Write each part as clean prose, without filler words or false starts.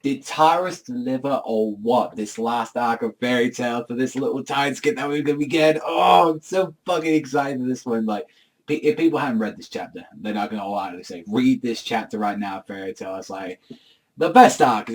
did Tyrus deliver or what? This last arc of Fairy Tail for this little Timeskip that we're going to be getting? Oh, I'm so fucking excited for this one. Like, if people haven't read this chapter, they're not going to wholeheartedly say, read this chapter right now, Fairy Tail. It's like, the best arc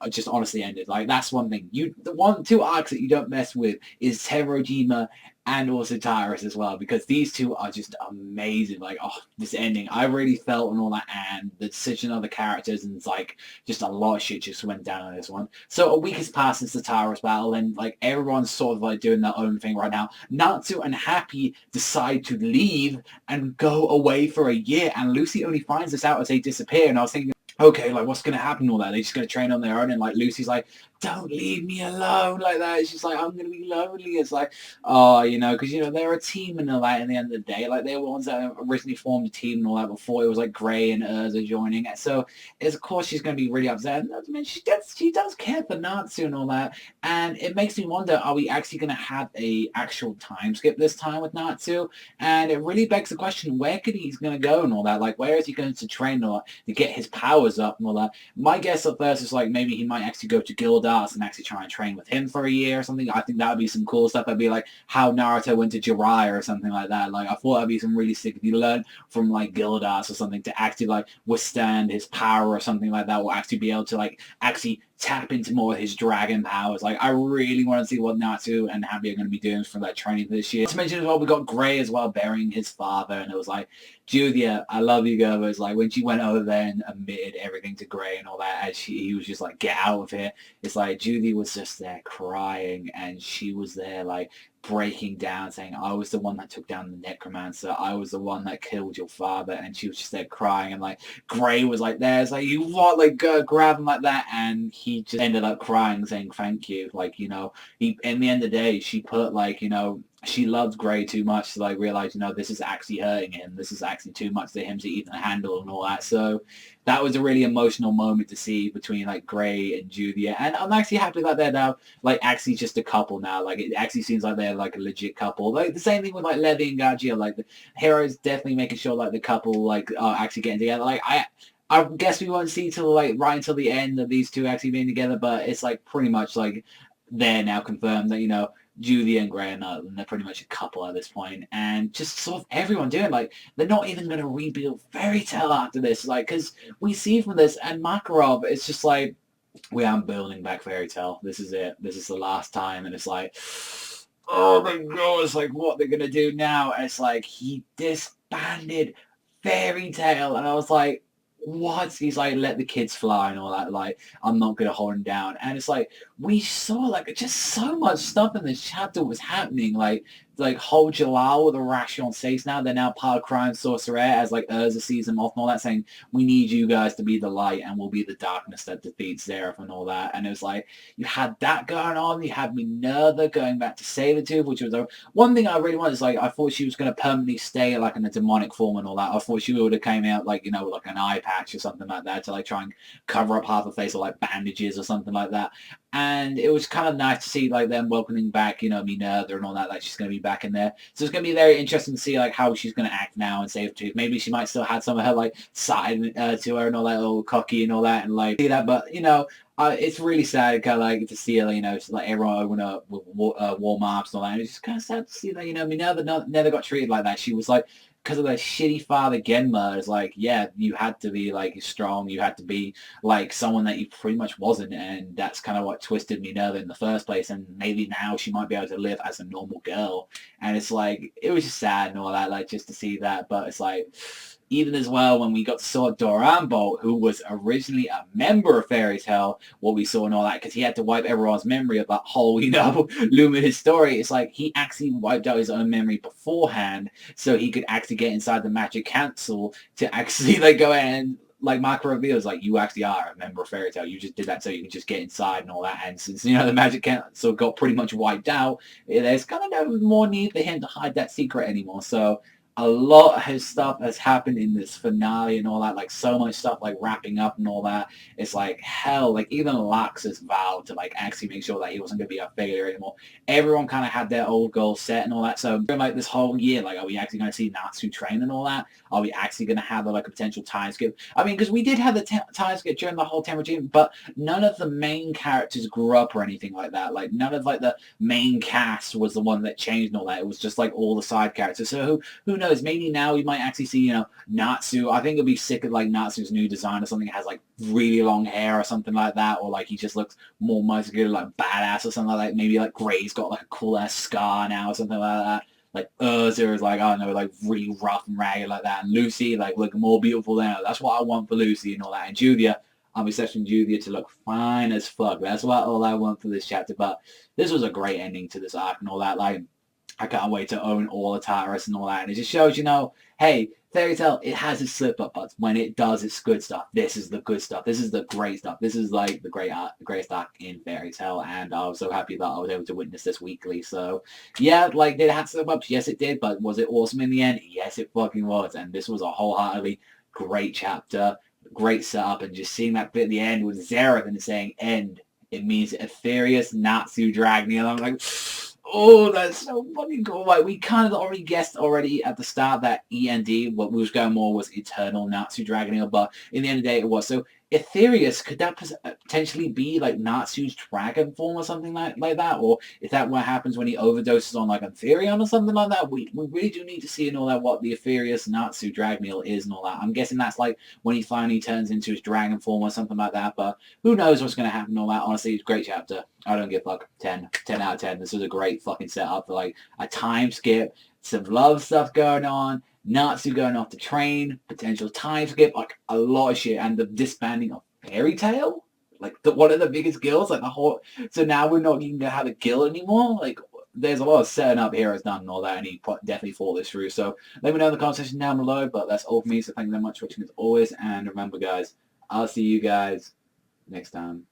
just honestly ended. Like, that's one thing. The two arcs that you don't mess with is Terojima and also Tyrus as well, because these two are just amazing. Like, oh, this ending, I really felt and all that, and there's such another characters, and it's like, just a lot of shit just went down on this one. So a week has passed since the Tyrus battle, and like, everyone's sort of like doing their own thing right now. Natsu and Happy decide to leave and go away for a year, and Lucy only finds this out as they disappear, and I was thinking, okay, like, what's going to happen all that? They're just going to train on their own, and like, Lucy's like, don't leave me alone like that. She's like, I'm going to be lonely. It's like, oh, because, they're a team and all that in the end of the day. Like, they were ones that originally formed a team and all that before it was like Gray and Urza joining it. So, of course, she's going to be really upset. And, I mean, she does care for Natsu and all that. And it makes me wonder, are we actually going to have a actual time skip this time with Natsu? And it really begs the question, where could he's going to go and all that? Like, where is he going to train or to get his powers up and all that? My guess at first is like, maybe he might actually go to Gildas and actually try and train with him for a year or something. I think that would be some cool stuff. That'd be like how Naruto went to Jiraiya or something like that. Like, I thought that'd be some really sick if you learn from like Gildas or something to actually like withstand his power or something like that, or actually be able to like actually tap into more of his dragon powers. Like, I really want to see what Natsu and Happy are going to be doing for that training this year. Not to mention as well, we got Gray as well burying his father, and it was like, Julia, I love you, girl. But it's like when she went over there and admitted everything to Gray and all that, as he was just like, get out of here. It's like Judy was just there crying, and she was there like breaking down, saying, I was the one that took down the necromancer. I was the one that killed your father. And she was just there crying, and like Gray was like there. It's like, you what? Like, grab him like that. And he just ended up crying, saying thank you. Like, he, in the end of the day, she put like, she loved Gray too much to like realize, this is actually hurting him. This is actually too much for him to even handle and all that. So that was a really emotional moment to see between like Gray and Julia. And I'm actually happy that they're now like actually just a couple now. Like, it actually seems like they're like a legit couple. Like the same thing with like Levi and Gaggia. Like, the heroes definitely making sure like the couple like are actually getting together. Like, I guess we won't see till like right until the end of these two actually being together, but it's like pretty much like they're now confirmed that, Julie and Gray and they're pretty much a couple at this point, and just sort of everyone doing like, they're not even going to rebuild Fairy Tail after this, like, because we see from this and Makarov, it's just like, we aren't building back Fairy Tail. This is it. This is the last time, and it's like, oh my god, it's like, what they're going to do now? And it's like, he disbanded Fairy Tail, and I was like, what? He's like, let the kids fly and all that, like, I'm not gonna hold him down. And it's like, we saw like just so much stuff in this chapter was happening, like whole Jalal with a Ration Sace now, they're now part of Crime Sorcerer, as like Urza sees them off and all that, saying, we need you guys to be the light and we'll be the darkness that defeats Zeref and all that. And it was like, you had that going on, you had Minerva going back to Sabretooth, which was one thing I really wanted. Is like, I thought she was going to permanently stay like in a demonic form and all that. I thought she would have came out like, like an eye patch or something like that to like try and cover up half her face, or like bandages or something like that. And it was kind of nice to see like them welcoming back, Minerva and all that, like she's going to be back in there. So it's going to be very interesting to see like how she's going to act now and Sabretooth. Maybe she might still have some of her like side to her and all that, little cocky and all that, and like see that. But it's really sad kind of like to see like everyone open up with war maps and all that. And it's just kind of sad to see that Minerva never got treated like that. She was like, because of the shitty father Genma, it's like, yeah, you had to be like strong, you had to be like someone that you pretty much wasn't, and that's kind of what twisted Minerva in the first place. And maybe now she might be able to live as a normal girl, and it's like, it was just sad and all that, like just to see that. But it's like, even as well, when we got to saw Dorambo, who was originally a member of Fairy Tail, what we saw and all that, because he had to wipe everyone's memory of that whole, Luminous story. It's like, he actually wiped out his own memory beforehand, so he could actually get inside the Magic Council to actually, like, go and, like, Mark reveals, like, you actually are a member of Fairy Tail. You just did that so you can just get inside and all that. And since, the Magic Council got pretty much wiped out, there's kind of no more need for him to hide that secret anymore. So a lot of his stuff has happened in this finale and all that, like so much stuff like wrapping up and all that. It's like hell, like even Laxus vowed to like actually make sure that he wasn't gonna be a failure anymore. Everyone kind of had their old goals set and all that. So during like this whole year, like are we actually gonna see Natsu train and all that? Are we actually gonna have like a potential time skip? I mean, because we did have the time skip during the whole Temujin, but none of the main characters grew up or anything like that. Like none of like the main cast was the one that changed and all that. It was just like all the side characters. So who knows? Maybe now we might actually see, Natsu. I think it'd be sick of like Natsu's new design or something that has like really long hair or something like that, or like he just looks more muscular, like badass or something like that. Maybe like Gray's got like a cool ass scar now or something like that. Like Urza is like, I don't know, like really rough and ragged like that. And Lucy like looking more beautiful than her. That's what I want for Lucy and all that. And Julia, I'm expecting Julia to look fine as fuck. That's what all I want for this chapter. But this was a great ending to this arc and all that. Like, I can't wait to own all the Tyrus and all that. And it just shows, hey, Fairy Tail, it has its slip-up parts. When it does its good stuff, this is the good stuff. This is the great stuff. This is like the greatest arc in Fairy Tail. And I was so happy that I was able to witness this weekly. So, yeah, like, did it have slip-ups? Yes, it did. But was it awesome in the end? Yes, it fucking was. And this was a wholeheartedly great chapter. Great setup. And just seeing that bit at the end with Zereth and saying end, it means Aetherius Natsu Dragny. And I'm like... Oh, that's so fucking cool. Like, we kind of already guessed at the start that END, what we was going more was Eternal Natsu Dragoneel, but in the end of the day, it was. So, Aetherius, could that potentially be, like, Natsu's dragon form or something like that? Or is that what happens when he overdoses on, like, Aetherion or something like that? We really do need to see and all that what the Aetherius Natsu Dragoneel is and all that. I'm guessing that's, like, when he finally turns into his dragon form or something like that, but who knows what's going to happen and all that. Honestly, it's a great chapter. I don't give a fuck. 10 out of 10. This was a great fucking setup for like a time skip, some love stuff going on, Natsu going off the train, potential time skip, like a lot of shit, and the disbanding of Fairy Tail, like one of the biggest guilds, like the whole. So now we're not even gonna have a guild anymore. Like there's a lot of setting up heroes done and all that, and he definitely thought this through. So let me know in the comment section down below. But that's all for me. So thank you very much for watching as always, and remember, guys, I'll see you guys next time.